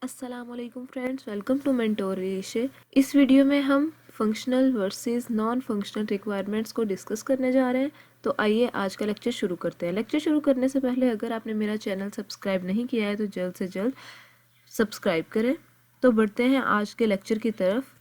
अस्सलामुअलैकुम friends, welcome to मेंटोरियशे। इस video में हम functional versus non functional requirements को डिस्कस करने जा रहे हैं। तो आइए आज का लेक्चर शुरू करते हैं। लेक्चर शुरू करने से पहले अगर आपने मेरा चैनल सब्सक्राइब नहीं किया है तो जल्द से जल्द सब्सक्राइब करें। तो बढ़ते हैं आज के लेक्चर की तरफ।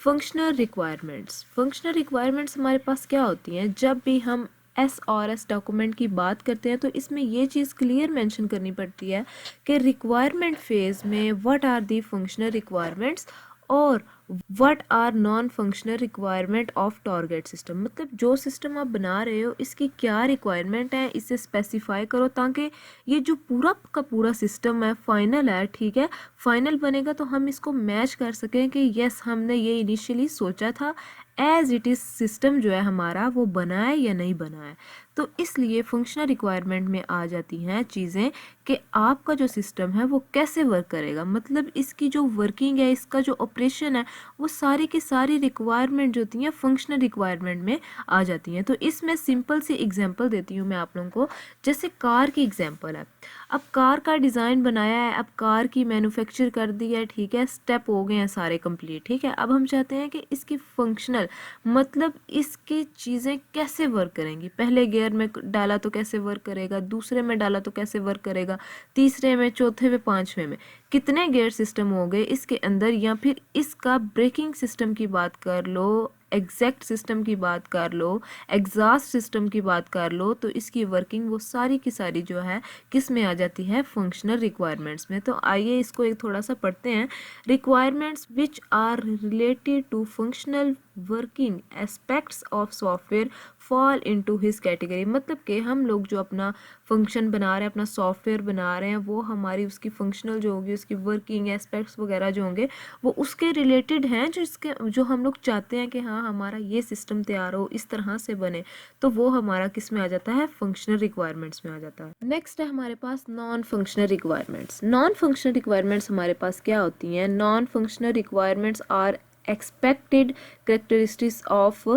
फंक्शनल रिक्वायरमेंट्स हमारे पास क्या होती हैं? जब भी हम एस डॉक्यूमेंट की बात करते हैं तो इसमें ये चीज़ क्लियर मेंशन करनी पड़ती है कि रिक्वायरमेंट फेज में what are the functional requirements और what are non functional requirement of target system. मतलब जो सिस्टम आप बना रहे हो इसकी क्या रिक्वायरमेंट है, इसे स्पेसिफाई करो ताकि ये जो पूरा का पूरा सिस्टम है फाइनल है, ठीक है, फाइनल बनेगा तो हम इसको मैच कर सकें कि यस हमने ये इनिशियली सोचा था एज इट इज़ सिस्टम जो है हमारा वो बना है या नहीं बना है। तो इसलिए फंक्शनल रिक्वायरमेंट में आ जाती हैं चीज़ें कि आपका जो सिस्टम है वो कैसे वर्क करेगा, मतलब इसकी जो वर्किंग है, इसका जो ऑपरेशन है, वो सारी की सारी रिक्वायरमेंट जो होती हैं फंक्शनल रिक्वायरमेंट में आ जाती हैं। तो इसमें सिंपल सी एग्जांपल देती हूँ मैं आप लोगों को। जैसे कार की एग्जांपल है। अब कार का डिज़ाइन बनाया है, अब कार की मैन्युफैक्चर कर दी है, ठीक है, स्टेप हो गए हैं सारे कंप्लीट, ठीक है। अब हम चाहते हैं कि इसकी फंक्शनल मतलब इसकी चीज़ें कैसे वर्क करेंगी। पहले गियर में डाला तो कैसे वर्क करेगा, दूसरे में डाला तो कैसे वर्क करेगा, तीसरे में, चौथे में, पांचवें में, कितने गियर सिस्टम हो गए इसके अंदर, या फिर इसका ब्रेकिंग सिस्टम की बात कर लो, एग्जैक्ट सिस्टम की बात कर लो, एग्जॉस्ट सिस्टम की बात कर लो, तो इसकी वर्किंग वो सारी की सारी जो है किस में आ जाती है, फंक्शनल रिक्वायरमेंट्स में। तो आइए इसको एक थोड़ा सा पढ़ते हैं। Requirements which are related to functional working aspects of software fall into his category. मतलब कि हम लोग जो अपना फंक्शन बना रहे हैं, अपना सॉफ्टवेयर बना रहे हैं, वो हमारी उसकी फंक्शनल जो होगी, उसकी वर्किंग एस्पेक्ट्स वगैरह जो होंगे वो उसके रिलेटेड हैं, जो हम लोग चाहते हैं कि हाँ हमारा ये सिस्टम तैयार हो, इस तरह से बने, तो वो हमारा किस में आ जाता है, फंक्शनल रिक्वायरमेंट्स में आ जाता है। नेक्स्ट है हमारे पास non functional requirements. Non functional requirements हमारे पास क्या होती हैं? Non functional requirements are expected characteristics of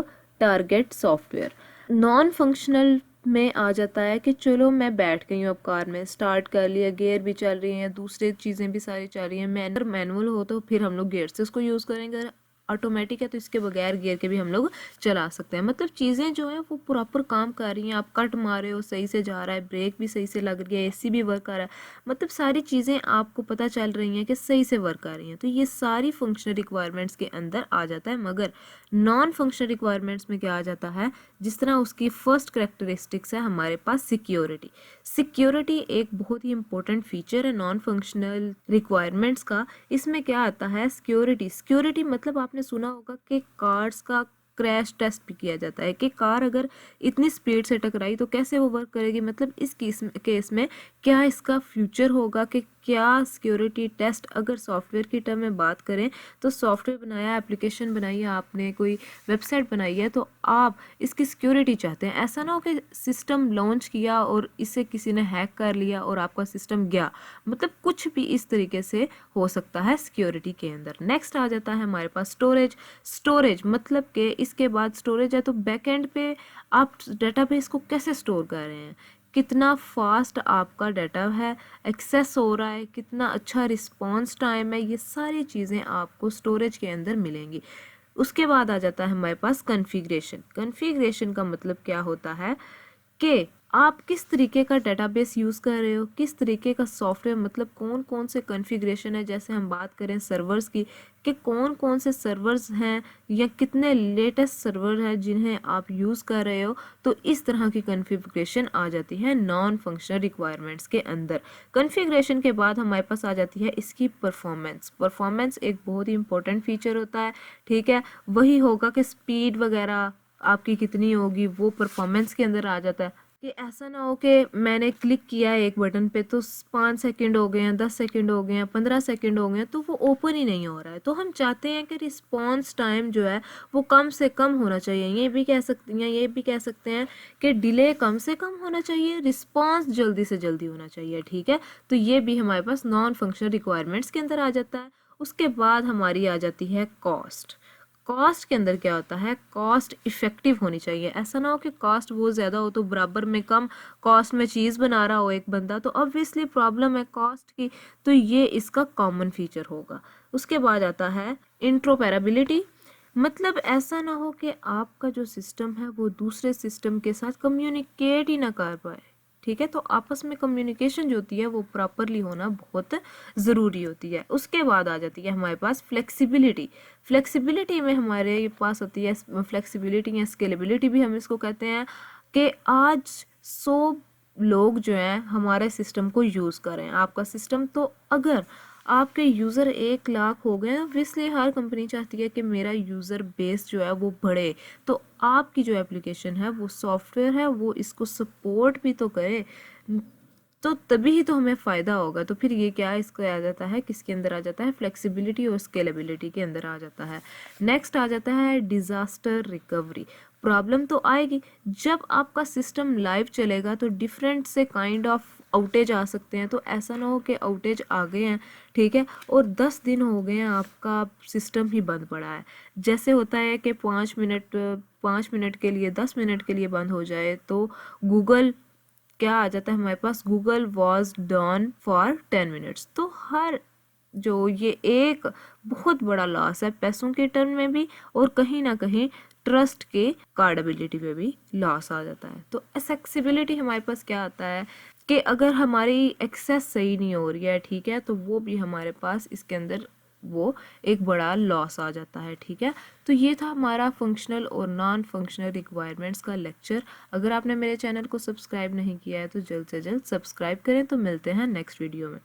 target software. Non functional में आ जाता है कि चलो मैं बैठ गई हूँ अब कार में, स्टार्ट कर लिया, गियर भी चल रही हैं, दूसरी चीज़ें भी सारी चल रही हैं। मैनुअल हो तो फिर हम लोग गियर से उसको यूज़ करेंगे, अगर ऑटोमेटिक है तो इसके बगैर गियर के भी हम लोग चला सकते हैं। मतलब चीज़ें जो हैं वो प्रॉपर काम कर रही हैं, आप कट मारे हो सही से जा रहा है, ब्रेक भी सही से लग रही है, एसी भी वर्क कर रहा है, मतलब सारी चीज़ें आपको पता चल रही हैं कि सही से वर्क कर रही हैं। तो ये सारी फंक्शनल रिक्वायरमेंट्स के अंदर आ जाता है। मगर नॉन फंक्शनल रिक्वायरमेंट्स में क्या आ जाता है, जिस तरह उसकी फर्स्ट करेक्टरिस्टिक्स है हमारे पास सिक्योरिटी। सिक्योरिटी एक बहुत ही इंपॉर्टेंट फीचर है नॉन फंक्शनल रिक्वायरमेंट्स का। इसमें क्या आता है, सिक्योरिटी मतलब आपने सुना होगा कि कार्स का क्रैश टेस्ट भी किया जाता है कि कार अगर इतनी स्पीड से टकराई तो कैसे वो वर्क करेगी, मतलब इस केस में क्या इसका फ्यूचर होगा, कि क्या सिक्योरिटी टेस्ट, अगर सॉफ्टवेयर की टर्म में बात करें तो सॉफ्टवेयर बनाया, एप्लीकेशन बनाई है आपने, कोई वेबसाइट बनाई है, तो आप इसकी सिक्योरिटी चाहते हैं। ऐसा ना हो कि सिस्टम लॉन्च किया और इसे किसी ने हैक कर लिया और आपका सिस्टम गया, मतलब कुछ भी इस तरीके से हो सकता है सिक्योरिटी के अंदर। नेक्स्ट आ जाता है हमारे पास स्टोरेज मतलब कि इसके बाद स्टोरेज है तो बैकएंड पे आप डेटाबेस को कैसे स्टोर कर रहे हैं, कितना फास्ट आपका डाटा है, एक्सेस हो रहा है, कितना अच्छा रिस्पॉन्स टाइम है, ये सारी चीज़ें आपको स्टोरेज के अंदर मिलेंगी। उसके बाद आ जाता है हमारे पास कॉन्फ़िगरेशन का मतलब क्या होता है कि आप किस तरीके का डेटाबेस यूज़ कर रहे हो, किस तरीके का सॉफ्टवेयर, मतलब कौन कौन से कॉन्फ़िगरेशन है। जैसे हम बात करें सर्वर्स की, कि कौन कौन से सर्वर्स हैं या कितने लेटेस्ट सर्वर हैं जिन्हें आप यूज़ कर रहे हो, तो इस तरह की कॉन्फ़िगरेशन आ जाती है नॉन फंक्शनल रिक्वायरमेंट्स के अंदर। कॉन्फ़िगरेशन के बाद हमारे पास आ जाती है इसकी परफॉर्मेंस एक बहुत ही इंपॉर्टेंट फीचर होता है, ठीक है। वही होगा कि स्पीड वगैरह आपकी कितनी होगी, वो परफॉर्मेंस के अंदर आ जाता है। कि ऐसा ना हो कि मैंने क्लिक किया है एक बटन पे तो 5 सेकंड हो गए हैं, 10 सेकंड हो गए हैं, 15 सेकंड हो गए हैं, तो वो ओपन ही नहीं हो रहा है। तो हम चाहते हैं कि रिस्पॉन्स टाइम जो है वो कम से कम होना चाहिए। ये भी कह सकते हैं कि डिले कम से कम होना चाहिए, रिस्पॉन्स जल्दी से जल्दी होना चाहिए, ठीक है। तो ये भी हमारे पास नॉन फंक्शनल रिक्वायरमेंट्स के अंदर आ जाता है। उसके बाद हमारी आ जाती है कॉस्ट। कॉस्ट के अंदर क्या होता है, कॉस्ट इफेक्टिव होनी चाहिए। ऐसा ना हो कि कॉस्ट बहुत ज़्यादा हो तो बराबर में कम कॉस्ट में चीज़ बना रहा हो एक बंदा, तो ऑब्वियसली प्रॉब्लम है कॉस्ट की। तो ये इसका कॉमन फीचर होगा। उसके बाद आता है इंट्रोपैरेबिलिटी, मतलब ऐसा ना हो कि आपका जो सिस्टम है वो दूसरे सिस्टम के साथ कम्युनिकेट ही ना कर पाए। ठीक है, तो आपस में कम्युनिकेशन जो होती है वो प्रॉपरली होना बहुत ज़रूरी होती है। उसके बाद आ जाती है हमारे पास फ्लेक्सिबिलिटी। फ्लेक्सिबिलिटी में हमारे पास होती है फ्लेक्सिबिलिटी या स्केलेबिलिटी भी हम इसको कहते हैं, कि आज 100 लोग जो हैं हमारे सिस्टम को यूज़ कर रहे हैं, आपका सिस्टम। तो अगर आपके यूज़र 1 लाख हो गए, ऑब्वियसली हर कंपनी चाहती है कि मेरा यूज़र बेस जो है वो बढ़े, तो आपकी जो एप्लीकेशन है वो सॉफ्टवेयर है वो इसको सपोर्ट भी तो करे, तो तभी ही तो हमें फ़ायदा होगा। तो फिर ये क्या इसको आ जाता है, किसके अंदर आ जाता है, फ्लेक्सिबिलिटी और स्केलेबिलिटी के अंदर आ जाता है। नेक्स्ट आ जाता है डिज़ास्टर रिकवरी। प्रॉब्लम तो आएगी जब आपका सिस्टम लाइव चलेगा, तो डिफरेंट से काइंड ऑफ आउटेज आ सकते हैं। तो ऐसा ना हो कि आउटेज आ गए हैं, ठीक है, और 10 दिन हो गए हैं आपका सिस्टम ही बंद पड़ा है। जैसे होता है कि 5 मिनट के लिए 10 मिनट के लिए बंद हो जाए, तो गूगल क्या आ जाता है हमारे पास, Google was down for 10 minutes. तो हर जो ये एक बहुत बड़ा लॉस है, पैसों के टर्म में भी और कहीं ना कहीं ट्रस्ट के कार्डेबिलिटी पे भी लॉस आ जाता है। तो एक्सेसिबिलिटी हमारे पास क्या आता है कि अगर हमारी एक्सेस सही नहीं हो रही है, ठीक है, तो वो भी हमारे पास इसके अंदर वो एक बड़ा लॉस आ जाता है। ठीक है, तो ये था हमारा फंक्शनल और नॉन फंक्शनल रिक्वायरमेंट्स का लेक्चर। अगर आपने मेरे चैनल को सब्सक्राइब नहीं किया है तो जल्द से जल्द सब्सक्राइब करें। तो मिलते हैं नेक्स्ट वीडियो में।